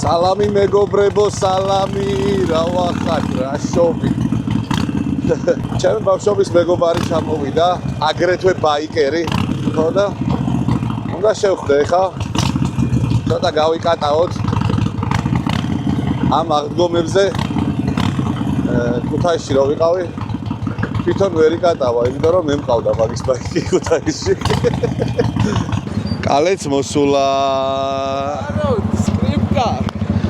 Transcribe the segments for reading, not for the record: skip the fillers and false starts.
სალამი მეგობრებო, სალამი, რა ვახარ, რა შობი. ჩემი ბავშვობის მეგობარი ჩამოვიდა, აგრეთვე ბაიკერი, ხო და უნდა შევხვდე ხა. ცოტა გავიკატაოთ ამ აღდგომებზე. ქუთაისში რო ვიყავი, თვითონ ვერ იკატავა, იმიტომ რომ მე მყავდა მაგის ბაიკი ქუთაისში. კალეც მოსულა. არა, სკრიპტა.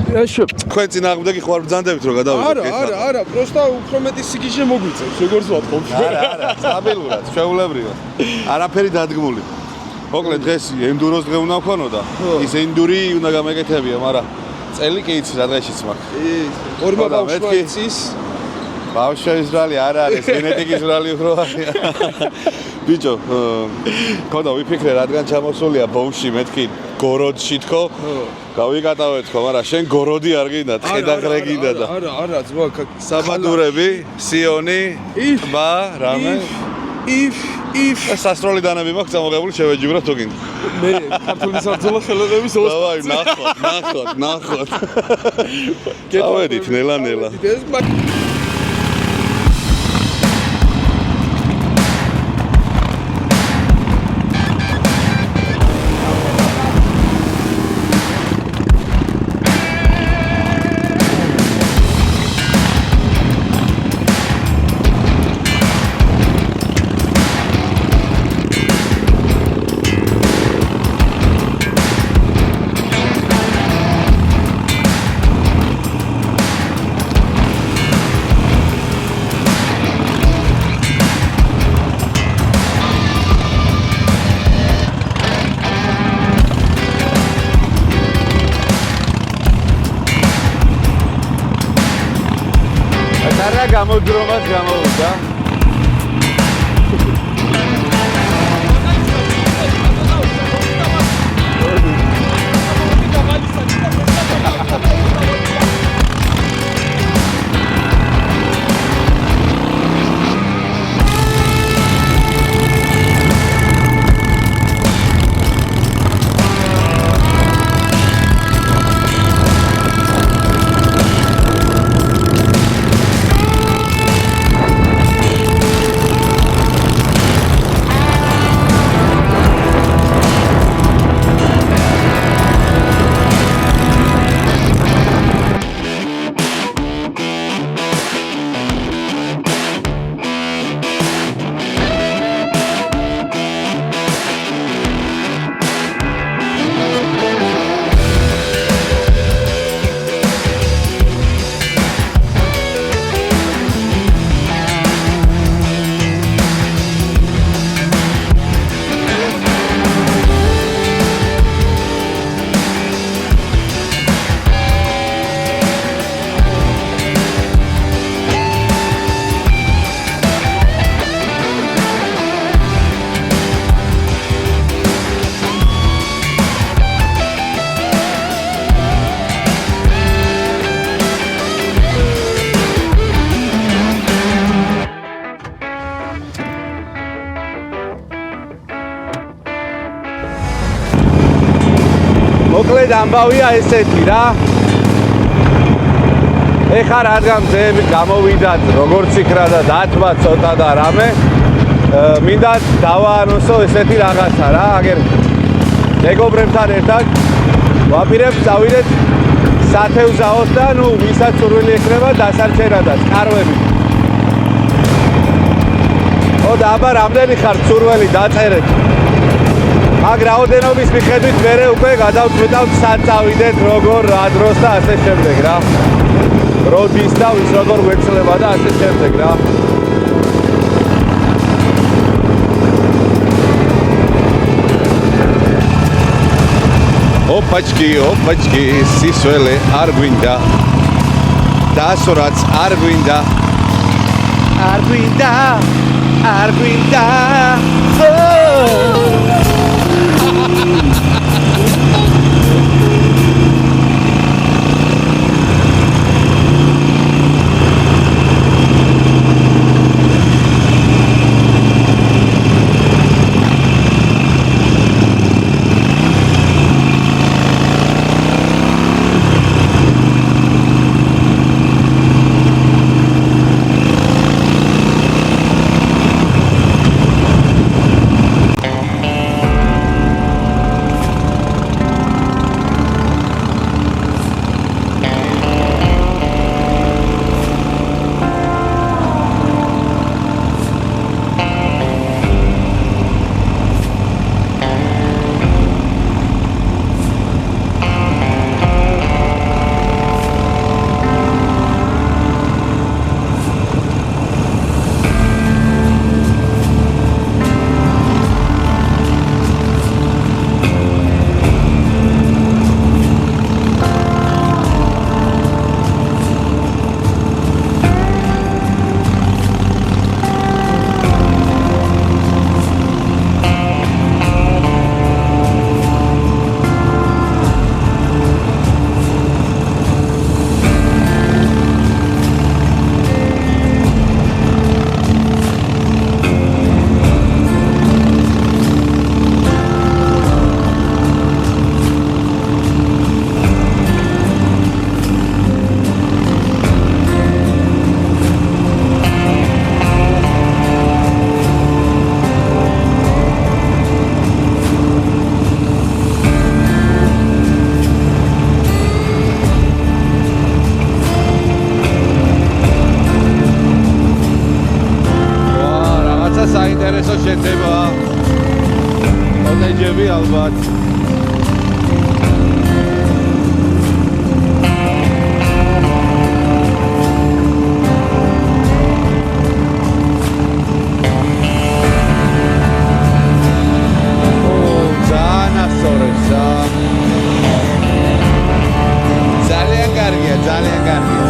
თქვენ წინააღმდეგი ხوار ბრძანდებით რომ გადავიდეთ. არა, просто უფრო მეტი სიგიჟე მოგვიწევს, როგორც ვთქვი. არა, სტაბილურად, შეულებრივად. არაფერი დადგმული. მოკლედ დღეს ენდუროს დღე უნდა ვქონოდა. ის ენდური უნდა გამეკეთებია, მაგრამ წელი კი იცი რა დღეშიც მაქვს. ორმა ბავშვმა იცის. ბავშვის ბრალი არ არის, გენეტიკის ბრალი უფრო არის. ბიჭო, ხოდა ვიფიქრე რადგან ჩამოსულია ბოუში მეთქი გოროდში თქო. გავიკატავეთ თქო, მაგრამ შენ გოროდი არ გინდა, ტყედაღრე გინდა და. არა, ძმა, საბადურები, სიონი, ტბა, რამე. if სასროლი დანები მაქვს წამოღებული შევეჯიბროთ თუ გინდა. მე ქართული საბრძოლო ხელოვნების ოსტატი. დავაი, ნახოთ. გავედით ნელა. გამოდრომად გამოვიდა. მოკლედ ამბავია ესეთი რა. ეხლა რადგან ძეები გამოვიდათ, როგორც იქრა და დათვა ცოტა და რამე, მინდა დავაანონსო ესეთი რაღაცა რა. აგერ მეგობრებთან ერთად ვაპირებთ წავიდეთ სათევზაოს და ნუ ვისაც სურვილი ექნება დასარჩენადაც კარვები. ო და აბა რამდენი ხარ სურველი დაწერეთ. მაგ რაოდენობის მიხედვით მერე უკვე გადავწყვეტავთ სად წავიდეთ, როგორ, რა დროს და ასე შემდეგ რა. როდის და ვის როგორ გვეცლება და ასე შემდეგ რა. ოპაჩკი, სისველე არ გვინდა. დასორაც არ გვინდა. ჩატენჯები ალბათ. ძალიან კარგია.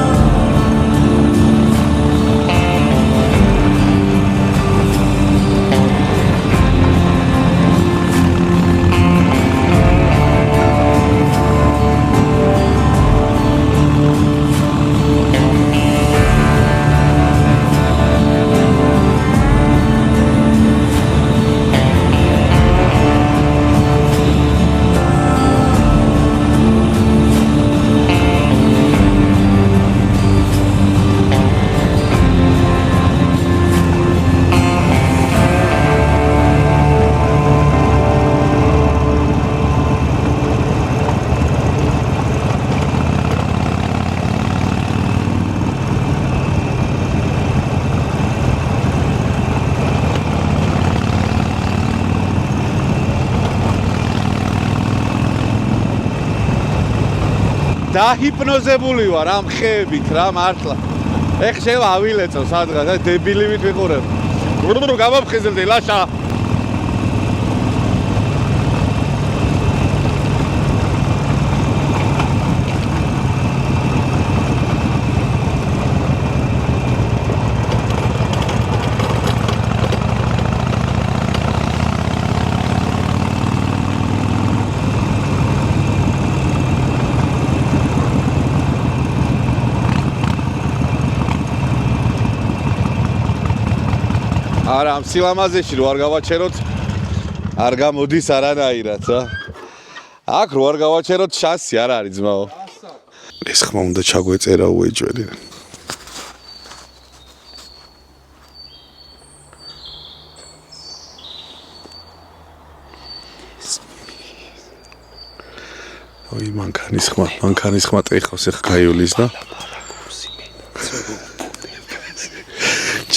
დაჰიპნოზებული ვარ ამ ხეებით რა მართლა. ეხ შევა ავილეწო სადღაც და დებილივით ვიყურებ. რო გამაფხიზელდი ლაშა. არა, ამ სილამაზეში რო არ გავაჩეროთ, არ გამოდის არანაირად რა. აქ რო არ გავაჩეროთ, შანსი არ არის ძმაო. ეს ხმა უნდა ჩაგვეწერა უეჯველი. ой, მანქანის ხმა ტეხავს ეხ გაიulis და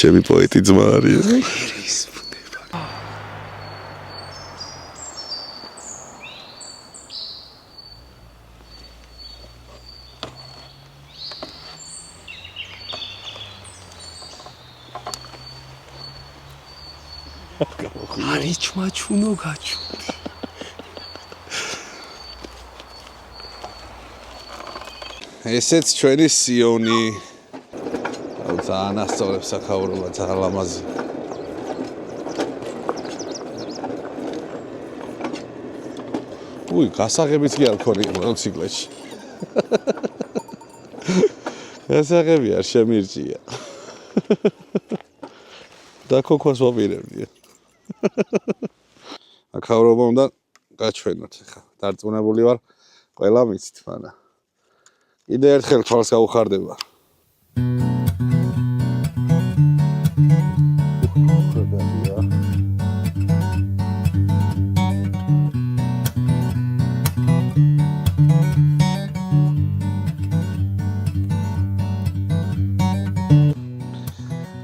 ჩემი პოეტი ძმა არის. არის ჩმაჩუნო გაჩუ. ესეც ჩვენი სიონი. ძალიან ასწორებს საქაურობა, ძალიან ლამაზი. უი, გასაღებიც კი არ ქონია მოტოციკლეთში. გასაღები არ შემირჭია. და ქოქვას ვაპირებდი. აქაურობა უნდა გაჩვენოთ ხა. დარწმუნებული ვარ, ყველა მიცით მანა. კიდე ერთხელ თვალს გაუხარდება.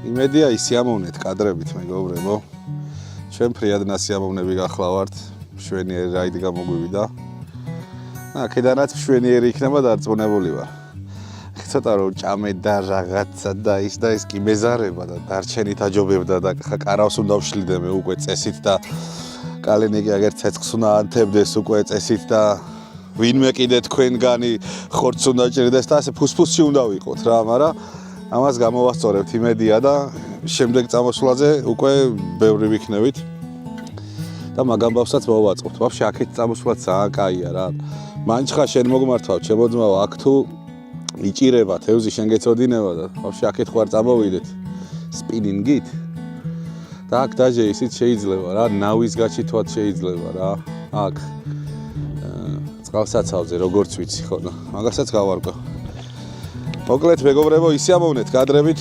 იმედია ისიამოვნეთ კადრებით მეგობრებო. ჩვენ ფრიად ნასიამოვნები გახლავართ. მშვენიერი რაიდი გამოგვივიდა. აქედანაც მშვენიერი იქნება დარწმუნებული ვარ. ცოტა რომ ჭამედა რაღაცა და ის კი მეზარება და დარჩენით აჯობებდა და ხა კარავს უნდა ვშლიდემე უკვე წესით და კალენიკი აგერ ცეცხლს უნდა ანთებდეს უკვე წესით და ვინმე კიდე თქვენგანი ხორცს უნდა ჭირდეს და ასე ფუსფუსში უნდა ვიყოთ რა, მაგრამ ამას გამოვასწორებთ იმედია და შემდეგ წამოსვლაზე უკვე ბევრი ვიქნებით და მაგ ამბავსაც მოვაწყობთ. ვაფშე აქეთ წამოსვლა ძალიან კაია რა. მანჩხა შენ მოგმართვავ, ჩემო ძმაო, აქ თუ იჭირება, თევზი შენ გეწოდინება და ვაფშე აქეთ ხوار წამოვიდეთ სპინინგით. და აქ დაჟე ისიც შეიძლება რა, ნავის გაჩითვაც შეიძლება რა. აქ წყალსაცავზე როგორც ვიცი ხო და მაგასაც გავარკვევ. მოკლედ მეგობრებო, ისიამოვნეთ კადრებით.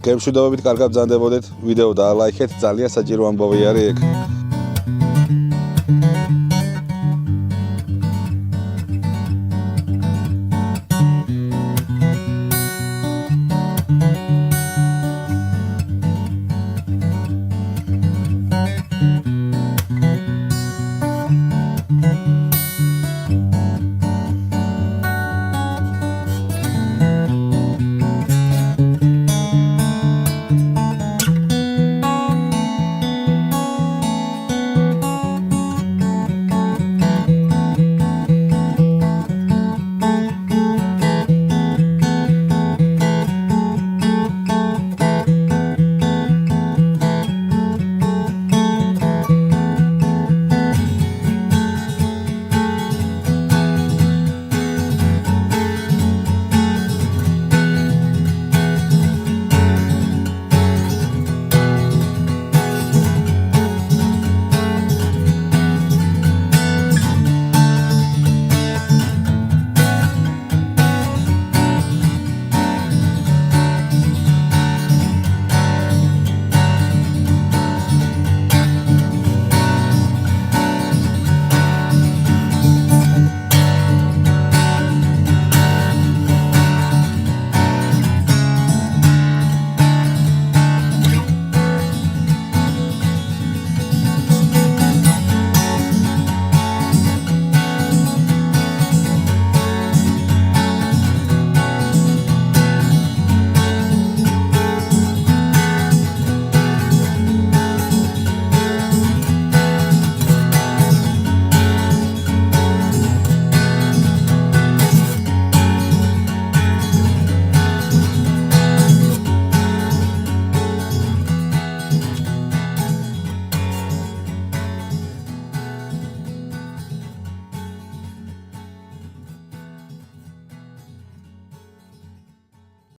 გემშვიდობებით, კარგად ბრძანდებოდეთ. ვიდეო დაალაიქეთ, ძალიან საჭირო ამბავი არის ეგ.